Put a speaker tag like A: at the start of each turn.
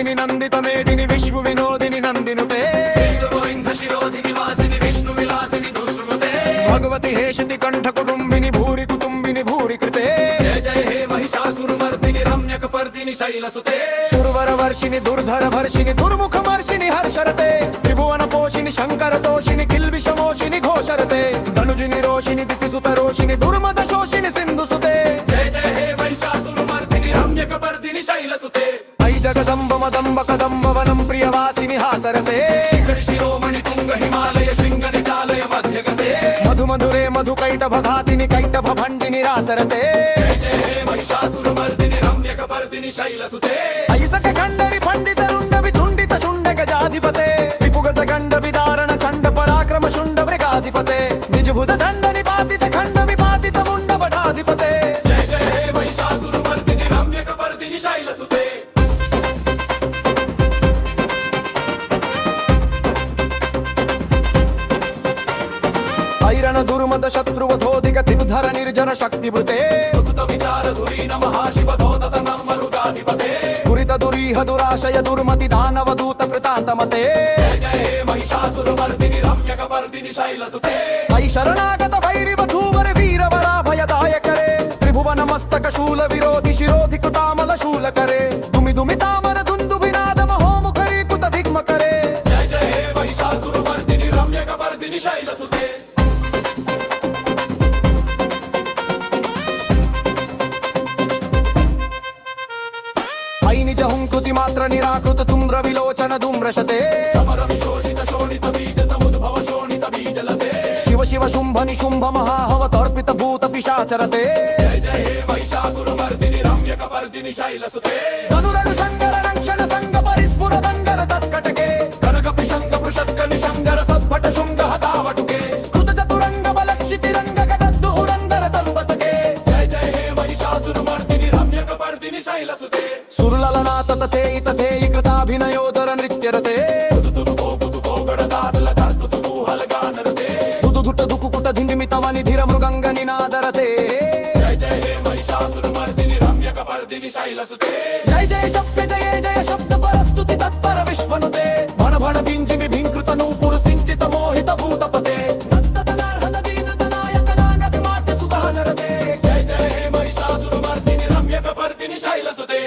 A: నందిని నందిత మేటిని విశ్వ వినోదిని నందినుతే భగవతి హేషతి కంఠ కుటుంబిని భూరి కుటుంబిని భూరి కృతే సురవర వర్షిని దుర్ధర వర్షిని దుర్ముఖ వర్షిని హర్షరతే త్రిభువన పోషిని శంకర తోషిని కిల్బిషమోషిని ఘోషరతే ధనుజిని రోషిని దితిసుత రోషిని దుర్మద శోషిని సింధు సుతే ఐ జగదంబ మదంబ కదంబ వనం ప్రియవాసిని హాసరతే శిరోమణి తుంగ హిమాలయ శృంగ నిజాలయ మధ్యగతే మధు మధురే మధు కైటభ ఘాతిని కైటభ భండిని రాసరతే ఐసక ఖండరి పండిత రుండవి తుండిత శుండక జాధిపతే విపుగత గండ విదారణ చండ పరాక్రమ శుండ మృగాధిపతే నిజభుత దండ నిపాతిత ఖండ విపాతిత ముండ బడాధిపతే ఐరణ దుర్మద శత్రువధోదిక తినుధర నిర్జన శక్తిభృతే పురిత దురీహ దురాశయ దుర్మతి దానవ దూత కృతాంతమతే ఐ శరణాగత వైరి వధూవర వీర వరాభయదాయకరే త్రిభువన మస్తక శూల విరోధి శిరోధి కృతామల శూలకరే దుమి దుమి తామర దుందు వినాదమ హోముఖరీ కృత దిగ్మకరే జయ జయ మహిషాసురమర్దిని రమ్యకపర్దిని శైలసుతే నిజ హుంకృతి మాత్ర నిరాకృత తుమ్ర విలోచన దుమ్రశతే శివ శివ శుంభ నిశుంభ మహాహవ తర్పిత భూత పిశాచరతే ధనురడు శంకర రంక్షణ సంగ పరిస్ఫుర దంగర తత్కటకే కనక పిశంగ పృషత్క నిశంగర సద్భట శృంగ హతావటుకే కృత చతురంగ బలక్షితి రంగ కటద్దు హురందర తంబతకే జయ జయ హే మహిషాసురమర్దిని రమ్యకపర్దిని శైలసుతే సురులలనాతతే ఇతతే కృతాభినయోదర నృత్యరతే దుదుధుట దుకుకుట ధిండిమితవని ధిర మృగంగ నినాదరతే జయ జయ హే మహిషాసురమర్దిని రమ్యకపర్దిని శైలసుతే జయ జయ జప్య జయ జయ శబ్ద పరస్తుతి తత్పర విశ్వనుతే భణ భణ బింజిమి భింకృత నూపుర సించిత మోహిత భూతపతే జయ జయ హే మహిషాసురమర్దిని రమ్యకపర్దిని శైలసుతే